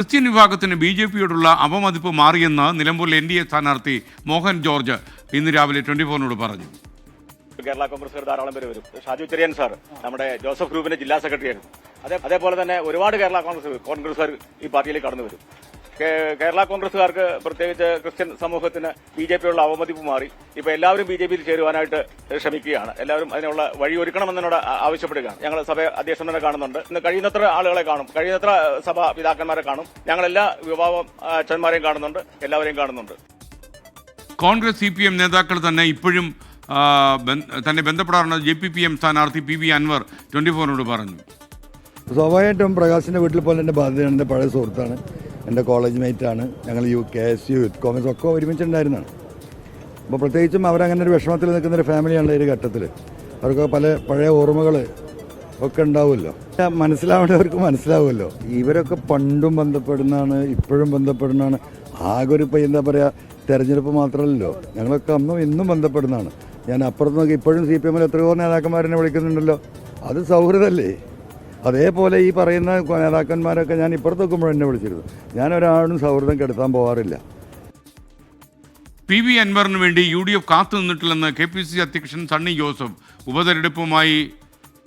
Christian വിഭാഗത്തിന് ബി.ജെ.പിയോടുള്ള അവമതിപ്പ് മാറിയെന്ന് നിലമ്പൂരിലെ എൻ.ഡി.എ സ്ഥാനാർത്ഥി മോഹൻ ജോർജ് ഇന്ന് രാവിലെ 24 പറഞ്ഞു. കേരള കോൺഗ്രസ് ധാരാളം പേര് വരും. ഷാജു ചെറിയൻ സാർ നമ്മുടെ ജോസഫ് ഗ്രൂപ്പിന്റെ ജില്ലാ സെക്രട്ടറി ആയിരുന്നു. അതേപോലെ തന്നെ ഒരുപാട് കേരള കോൺഗ്രസ്സുകാർ ഈ പാർട്ടിയിലേക്ക് കടന്നു വരും. കേരള കോൺഗ്രസ്സുകാർക്ക് പ്രത്യേകിച്ച് ക്രിസ്ത്യൻ സമൂഹത്തിന് ബി.ജെ.പിയുള്ള അവമതിപ്പ് മാറി. ഇപ്പൊ എല്ലാവരും ബി.ജെ.പിയിൽ ചേരുവാനായിട്ട് ശ്രമിക്കുകയാണ്. എല്ലാവരും അതിനുള്ള വഴി ഒരുക്കണമെന്നതിനോട് ആവശ്യപ്പെടുകയാണ്. ഞങ്ങൾ സഭ അധ്യക്ഷൻ തന്നെ കാണുന്നുണ്ട്. ഇന്ന് കഴിയുന്നത്ര ആളുകളെ കാണും, കഴിയുന്നത്ര സഭാ പിതാക്കന്മാരെ കാണും. ഞങ്ങളെല്ലാ വിഭാഗം അച്ഛന്മാരെയും കാണുന്നുണ്ട്, എല്ലാവരെയും കാണുന്നുണ്ട്. കോൺഗ്രസ് CPM നേതാക്കൾ തന്നെ ഇപ്പോഴും തന്നെ ബന്ധപ്പെടാറുണ്ട്. JPPM സ്ഥാനാർത്ഥി PV അൻവർ 24 പറഞ്ഞു. സ്വാഭാവികമായിട്ടും പ്രകാശിൻ്റെ വീട്ടിൽ പോലെ എൻ്റെ ബാധ്യതയാണ്. എൻ്റെ പഴയ സുഹൃത്താണ്, എൻ്റെ കോളേജ് മേറ്റാണ്. ഞങ്ങൾ KSU യൂത്ത് കോൺഗ്രസ് ഒക്കെ ഒരുമിച്ചുണ്ടായിരുന്നതാണ്. അപ്പോൾ പ്രത്യേകിച്ചും അവരങ്ങനെ ഒരു വിഷമത്തിൽ നിൽക്കുന്നൊരു ഫാമിലിയാണ് ഈ ഘട്ടത്തിൽ. അവർക്ക് പഴയ ഓർമ്മകൾ ഒക്കെ ഉണ്ടാവുമല്ലോ. മനസ്സിലാവേണ്ടവർക്ക് മനസ്സിലാവുമല്ലോ. ഇവരൊക്കെ പണ്ടും ബന്ധപ്പെടുന്നതാണ്, ഇപ്പോഴും ബന്ധപ്പെടുന്നതാണ്. ആകെ ഒരു എന്താ പറയുക, തെരഞ്ഞെടുപ്പ് മാത്രമല്ലല്ലോ, ഞങ്ങളൊക്കെ അന്നും ഇന്നും ബന്ധപ്പെടുന്നതാണ്. ഞാൻ അപ്പുറത്ത് നോക്കി ഇപ്പോഴും CPM എത്രയോ നേതാക്കന്മാരെന്നെ വിളിക്കുന്നുണ്ടല്ലോ. അത് സൗഹൃദമല്ലേ? അതേപോലെ ഈ പറയുന്ന നേതാക്കന്മാരൊക്കെ ഞാൻ ഇപ്പുറത്ത് നോക്കുമ്പോൾ എന്നെ വിളിച്ചിരുന്നു. ഞാൻ ഒരാളും സൗഹൃദം കെടുത്താൻ പോകാറില്ല. PV അൻവറിന് വേണ്ടി UDF കാത്തു നിന്നിട്ടില്ലെന്ന് KPCC അധ്യക്ഷൻ സണ്ണി ജോസഫ്. ഉപതെരഞ്ഞെടുപ്പുമായി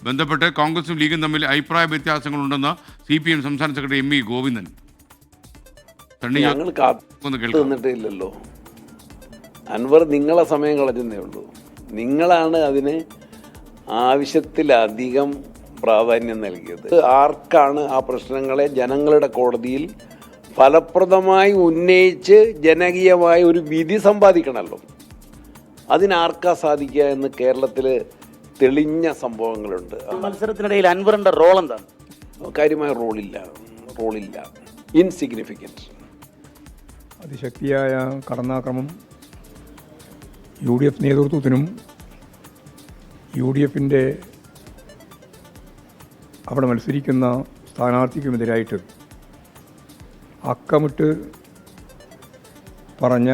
ബന്ധപ്പെട്ട് കോൺഗ്രസും ലീഗും തമ്മിൽ അഭിപ്രായ വ്യത്യാസങ്ങളുണ്ടെന്ന് CPM സംസ്ഥാന സെക്രട്ടറി MV ഗോവിന്ദൻ. നിന്നിട്ടില്ലല്ലോ. അൻവർ നിങ്ങളെ സമയം കളഞ്ഞതേ ഉള്ളൂ. നിങ്ങളാണ് അതിന് ആവശ്യത്തിലധികം പ്രാധാന്യം നൽകിയത്. ആർക്കാണ് ആ പ്രശ്നങ്ങളെ ജനങ്ങളുടെ കോടതിയിൽ ഫലപ്രദമായി ഉന്നയിച്ച് ജനകീയമായ ഒരു വിധി സമ്പാദിക്കണമല്ലോ. അതിനാർക്കാ സാധിക്കുക എന്ന് കേരളത്തിൽ തെളിഞ്ഞ സംഭവങ്ങളുണ്ട്. മത്സരത്തിനിടയിൽ അൻവറിന്റെ റോൾ എന്താണ്? കാര്യമായ റോളില്ല, ഇൻസിഗ്നിഫിക്കൻറ്റ്. അതിശക്തിയായ കടന്നാക്രമം UDF നേതൃത്വത്തിനും UDFിൻ്റെ അവിടെ മത്സരിക്കുന്ന സ്ഥാനാർത്ഥിക്കുമെതിരായിട്ട് അക്കമിട്ട് പറഞ്ഞ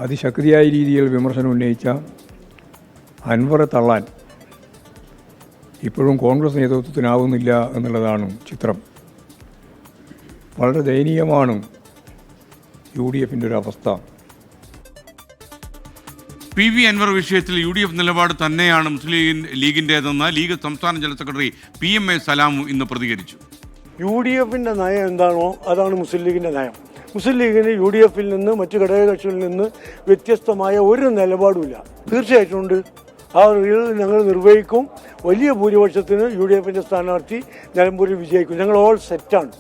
അതിശക്തിയായ രീതിയിൽ വിമർശനം ഉന്നയിച്ച അൻവറെ തള്ളാൻ ഇപ്പോഴും കോൺഗ്രസ് നേതൃത്വത്തിനാവുന്നില്ല എന്നുള്ളതാണ് ചിത്രം. വളരെ ദയനീയമാണ് UDFിൻ്റെ ഒരു അവസ്ഥ. PV അൻവർ വിഷയത്തിൽ UDF നിലപാട് തന്നെയാണ് മുസ്ലിം ലീഗിൻ്റേതെന്ന് ലീഗ് സംസ്ഥാന ജനറൽ സെക്രട്ടറി PMA സലാമു ഇന്ന് പ്രതികരിച്ചു. UDFിൻ്റെ നയം എന്താണോ അതാണ് മുസ്ലിം ലീഗിൻ്റെ നയം. മുസ്ലിം ലീഗിന് UDFിൽ നിന്ന് മറ്റു ഘടകകക്ഷികളിൽ നിന്ന് വ്യത്യസ്തമായ ഒരു നിലപാടുമില്ല. തീർച്ചയായിട്ടും ഉണ്ട്. ആ ഞങ്ങൾ നിർവഹിക്കും. വലിയ ഭൂരിപക്ഷത്തിന് UDFിൻ്റെ സ്ഥാനാർത്ഥി നിലമ്പൂരിൽ വിജയിക്കും. ഞങ്ങൾ ഓൾ സെറ്റാണ്.